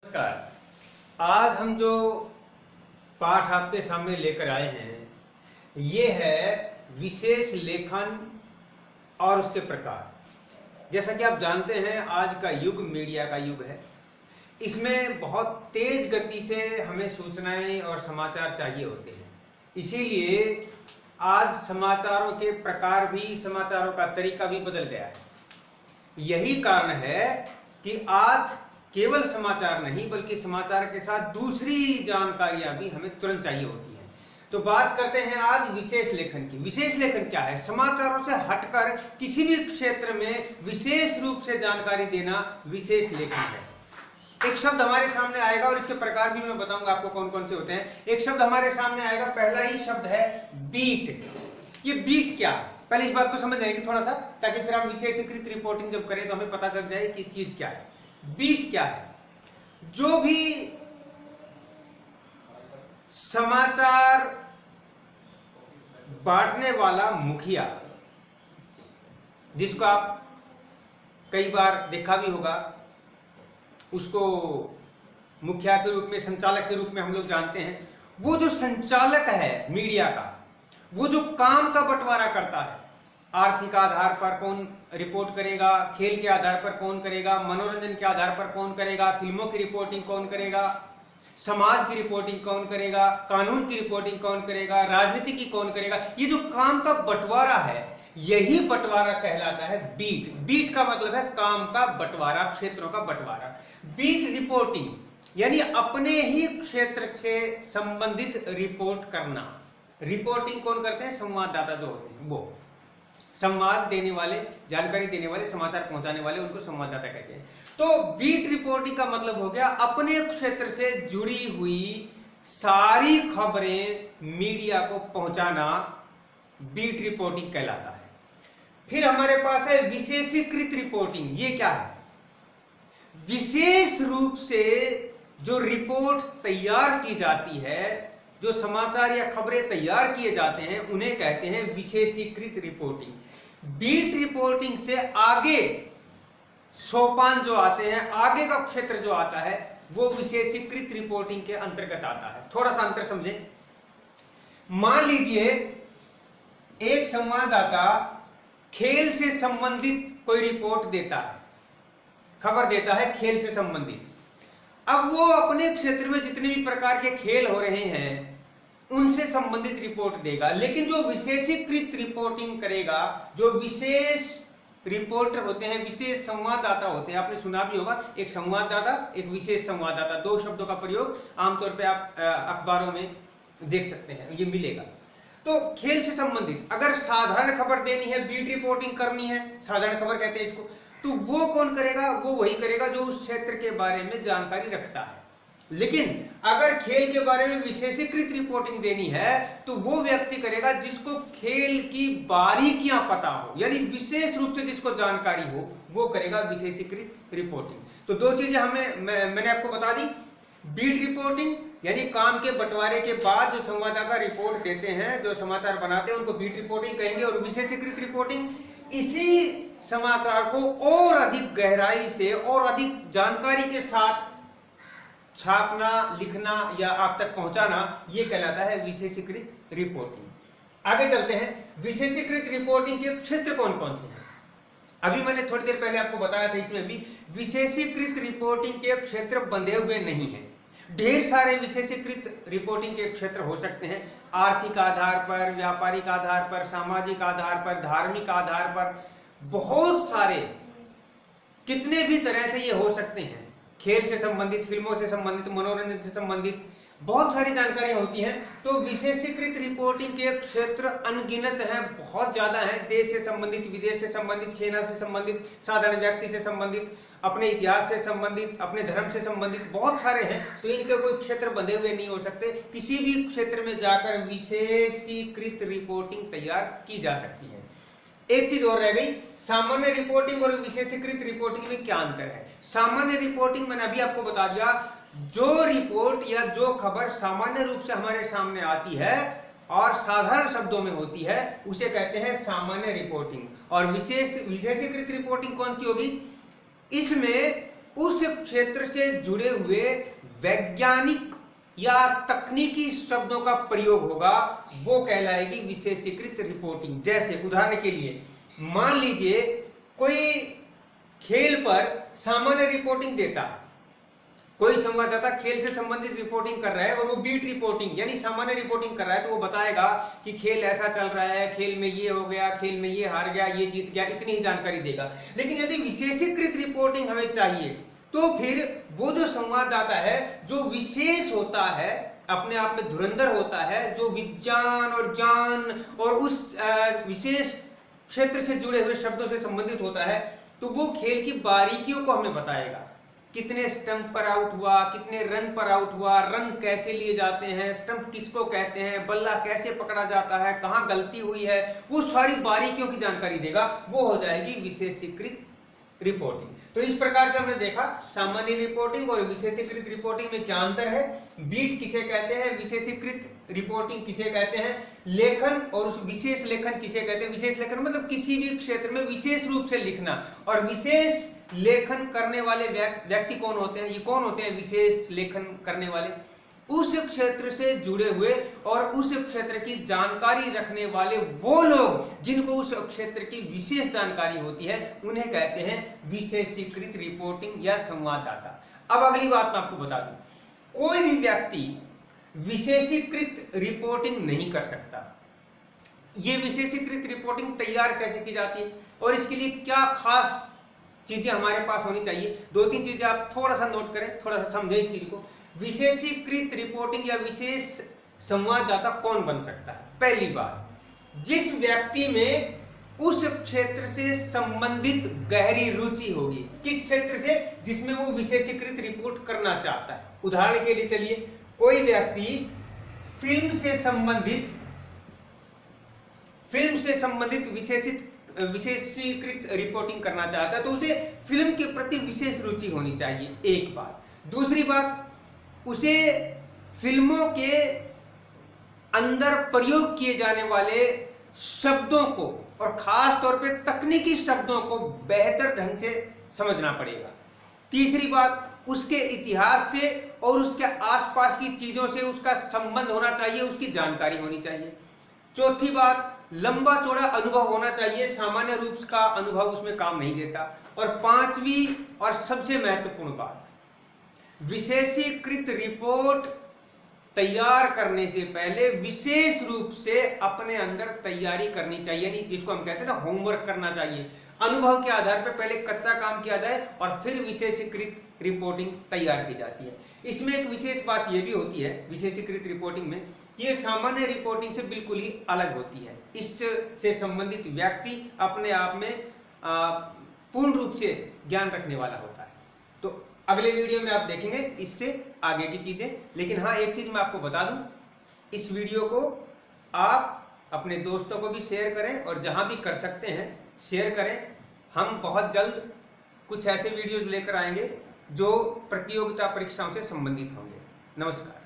नमस्कार। आज हम जो पाठ आपके सामने लेकर आए हैं ये है विशेष लेखन और उसके प्रकार। जैसा कि आप जानते हैं आज का युग मीडिया का युग है। इसमें बहुत तेज गति से हमें सूचनाएं और समाचार चाहिए होते हैं। इसीलिए आज समाचारों के प्रकार भी, समाचारों का तरीका भी बदल गया है। यही कारण है कि आज केवल समाचार नहीं बल्कि समाचार के साथ दूसरी जानकारियां भी हमें तुरंत चाहिए होती हैं। तो बात करते हैं आज विशेष लेखन की। विशेष लेखन क्या है? समाचारों से हटकर किसी भी क्षेत्र में विशेष रूप से जानकारी देना विशेष लेखन है। एक शब्द हमारे सामने आएगा और इसके प्रकार भी मैं बताऊंगा आपको कौन कौन से होते हैं। एक शब्द हमारे सामने आएगा, पहला ही शब्द है बीट। ये बीट क्या है? पहले इस बात को समझ जाएंगे थोड़ा सा, ताकि फिर हम विशेषीकृत रिपोर्टिंग जब करें तो हमें पता चल जाए कि चीज क्या है। बीट क्या है? जो भी समाचार बांटने वाला मुखिया, जिसको आप कई बार देखा भी होगा, उसको मुखिया के रूप में, संचालक के रूप में हम लोग जानते हैं। वो जो संचालक है मीडिया का, वो जो काम का बंटवारा करता है, आर्थिक आधार पर कौन रिपोर्ट करेगा, खेल के आधार पर कौन करेगा, मनोरंजन के आधार पर कौन करेगा, फिल्मों की रिपोर्टिंग कौन करेगा, समाज की रिपोर्टिंग कौन करेगा, कानून की रिपोर्टिंग कौन करेगा, राजनीति की कौन करेगा, ये जो काम का बंटवारा है, यही बंटवारा कहलाता है बीट। बीट का मतलब है काम का बंटवारा, क्षेत्रों का बंटवारा। बीट रिपोर्टिंग यानी अपने ही क्षेत्र से संबंधित रिपोर्ट करना। रिपोर्टिंग कौन करते हैं? संवाददाता जो होते हैं, वो संवाद देने वाले, जानकारी देने वाले, समाचार पहुंचाने वाले, उनको संवाददाता कहते हैं। तो बीट रिपोर्टिंग का मतलब हो गया अपने क्षेत्र से जुड़ी हुई सारी खबरें मीडिया को पहुंचाना, बीट रिपोर्टिंग कहलाता है। फिर हमारे पास है विशेषीकृत रिपोर्टिंग। ये क्या है? विशेष रूप से जो रिपोर्ट तैयार की जाती है, जो समाचार या खबरें तैयार किए जाते हैं, उन्हें कहते हैं विशेषीकृत रिपोर्टिंग। बीट रिपोर्टिंग से आगे सोपान जो आते हैं, आगे का क्षेत्र जो आता है, वो विशेषीकृत रिपोर्टिंग के अंतर्गत आता है। थोड़ा सा अंतर समझें। मान लीजिए एक संवाददाता खेल से संबंधित कोई रिपोर्ट देता है, खबर देता है खेल से संबंधित। अब वो अपने क्षेत्र में जितने भी प्रकार के खेल हो रहे हैं उनसे संबंधित रिपोर्ट देगा। लेकिन जो विशेषीकृत रिपोर्टिंग करेगा, जो विशेष रिपोर्टर होते हैं, विशेष संवाददाता होते हैं, आपने सुना भी होगा, एक संवाददाता, एक विशेष संवाददाता, दो शब्दों का प्रयोग आमतौर पे आप अखबारों में देख सकते हैं, ये मिलेगा। तो खेल से संबंधित अगर साधारण खबर देनी है, बीट रिपोर्टिंग करनी है, साधारण खबर कहते हैं इसको, तो वो कौन करेगा? वो वही करेगा जो उस क्षेत्र के बारे में जानकारी रखता है। लेकिन अगर खेल के बारे में विशेषीकृत रिपोर्टिंग देनी है तो वो व्यक्ति करेगा जिसको खेल की बारीकियां पता हो, यानी विशेष रूप से जिसको जानकारी हो, वो करेगा विशेषीकृत रिपोर्टिंग। तो दो चीजें मैंने आपको बता दी। बीट रिपोर्टिंग यानी काम के बंटवारे के बाद जो संवाददाता रिपोर्ट देते हैं, जो समाचार बनाते हैं, उनको बीट रिपोर्टिंग कहेंगे। और विशेषीकृत रिपोर्टिंग इसी समाचार को और अधिक गहराई से और अधिक जानकारी के साथ छापना, लिखना या आप तक पहुंचाना, यह कहलाता है विशेषीकृत रिपोर्टिंग। आगे चलते हैं। विशेषीकृत रिपोर्टिंग के क्षेत्र कौन कौन से हैं? अभी मैंने थोड़ी देर पहले आपको बताया था, इसमें भी विशेषीकृत रिपोर्टिंग के क्षेत्र बंधे हुए नहीं हैं। ढेर सारे विशेषीकृत रिपोर्टिंग के क्षेत्र हो सकते हैं। आर्थिक आधार पर, व्यापारिक आधार पर, सामाजिक आधार पर, धार्मिक आधार पर, बहुत सारे, कितने भी तरह से ये हो सकते हैं। खेल से संबंधित, फिल्मों से संबंधित, मनोरंजन से संबंधित बहुत सारी जानकारियां होती हैं। तो विशेषीकृत रिपोर्टिंग के क्षेत्र अनगिनत हैं, बहुत ज्यादा हैं। देश से संबंधित, विदेश से संबंधित, सेना से संबंधित, साधारण व्यक्ति से संबंधित, अपने इतिहास से संबंधित, अपने धर्म से संबंधित, बहुत सारे हैं। तो इनके कोई क्षेत्र बंधे हुए नहीं हो सकते। किसी भी क्षेत्र में जाकर विशेषीकृत रिपोर्टिंग तैयार की जा सकती है। एक चीज और रह गई, सामान्य रिपोर्टिंग और विशेषीकृत रिपोर्टिंग में क्या अंतर है? सामान्य रिपोर्टिंग मैंने अभी आपको बता दिया, जो रिपोर्ट या जो खबर सामान्य रूप से हमारे सामने आती है और साधारण शब्दों में होती है, उसे कहते हैं सामान्य रिपोर्टिंग। और विशेषीकृत रिपोर्टिंग कौन सी होगी? इसमें उस क्षेत्र से जुड़े हुए वैज्ञानिक या तकनीकी शब्दों का प्रयोग होगा, वो कहलाएगी विशेषीकृत रिपोर्टिंग। जैसे उदाहरण के लिए मान लीजिए कोई खेल पर सामान्य रिपोर्टिंग देता, कोई संवाददाता खेल से संबंधित रिपोर्टिंग कर रहा है और वो बीट रिपोर्टिंग यानी सामान्य रिपोर्टिंग कर रहा है, तो वो बताएगा कि खेल ऐसा चल रहा है, खेल में ये हो गया, खेल में ये हार गया, ये जीत गया, इतनी ही जानकारी देगा। लेकिन यदि विशेषीकृत रिपोर्टिंग हमें चाहिए तो फिर वो जो संवाददाता है जो विशेष होता है, अपने आप में धुरंधर होता है, जो विज्ञान और ज्ञान और उस विशेष क्षेत्र से जुड़े हुए शब्दों से संबंधित होता है, तो वो खेल की बारीकियों को हमें बताएगा। कितने स्टंप पर आउट हुआ, कितने रन पर आउट हुआ, रन कैसे लिए जाते हैं, स्टंप किसको कहते हैं, बल्ला कैसे पकड़ा जाता है, कहां गलती हुई है, वो सारी बारीकियों की जानकारी देगा। वो हो जाएगी विशेषीकृत रिपोर्टिंग। तो इस प्रकार से हमने देखा सामान्य रिपोर्टिंग और विशेषीकृत रिपोर्टिंग में क्या अंतर है, बीट किसे कहते हैं, विशेषीकृत रिपोर्टिंग किसे कहते हैं, लेखन और उस विशेष लेखन किसे कहते हैं। विशेष लेखन मतलब किसी भी क्षेत्र में विशेष रूप से लिखना, और विशेष लेखन करने वाले व्यक्ति कौन होते हैं, ये कौन होते हैं विशेष लेखन करने वाले, उस क्षेत्र से जुड़े हुए और उस क्षेत्र की जानकारी रखने वाले वो लोग जिनको उस क्षेत्र की विशेष जानकारी होती है, उन्हें कहते हैं विशेषीकृत रिपोर्टिंग या संवाददाता। अब अगली बात मैं आपको बता दूं, कोई भी व्यक्ति विशेषीकृत रिपोर्टिंग नहीं कर सकता। ये विशेषीकृत रिपोर्टिंग तैयार कैसे की जाती है और इसके लिए क्या खास चीजें हमारे पास होनी चाहिए, 2-3 चीजें आप थोड़ा सा नोट करें, थोड़ा सा समझें इस चीज को। विशेषीकृत रिपोर्टिंग या विशेष संवाददाता कौन बन सकता है? पहली बात, जिस व्यक्ति में उस क्षेत्र से संबंधित गहरी रुचि होगी। किस क्षेत्र से? जिसमें वो विशेषीकृत रिपोर्ट करना चाहता है। उदाहरण के लिए चलिए, कोई व्यक्ति फिल्म से संबंधित विशेषीकृत रिपोर्टिंग करना चाहता है, तो उसे फिल्म के प्रति विशेष रुचि होनी चाहिए, एक बात। दूसरी बात, उसे फिल्मों के अंदर प्रयोग किए जाने वाले शब्दों को और खास तौर पे तकनीकी शब्दों को बेहतर ढंग से समझना पड़ेगा। तीसरी बात, उसके इतिहास से और उसके आसपास की चीजों से उसका संबंध होना चाहिए, उसकी जानकारी होनी चाहिए। चौथी बात, लंबा चौड़ा अनुभव होना चाहिए, सामान्य रूप का अनुभव उसमें काम नहीं देता। और पांचवी और सबसे महत्वपूर्ण बात, विशेषीकृत रिपोर्ट तैयार करने से पहले विशेष रूप से अपने अंदर तैयारी करनी चाहिए, यानी जिसको हम कहते हैं ना होमवर्क करना चाहिए। अनुभव के आधार पर पहले कच्चा काम किया जाए और फिर विशेषीकृत रिपोर्टिंग तैयार की जाती है। इसमें एक विशेष बात यह भी होती है विशेषीकृत रिपोर्टिंग में, ये सामान्य रिपोर्टिंग से बिल्कुल ही अलग होती है। इससे संबंधित व्यक्ति अपने आप में पूर्ण रूप से ज्ञान रखने वाला होता है। तो अगले वीडियो में आप देखेंगे इससे आगे की चीजें। लेकिन हाँ, एक चीज मैं आपको बता दूं, इस वीडियो को आप अपने दोस्तों को भी शेयर करें और जहां भी कर सकते हैं शेयर करें। हम बहुत जल्द कुछ ऐसे वीडियोस लेकर आएंगे जो प्रतियोगिता परीक्षाओं से संबंधित होंगे। नमस्कार।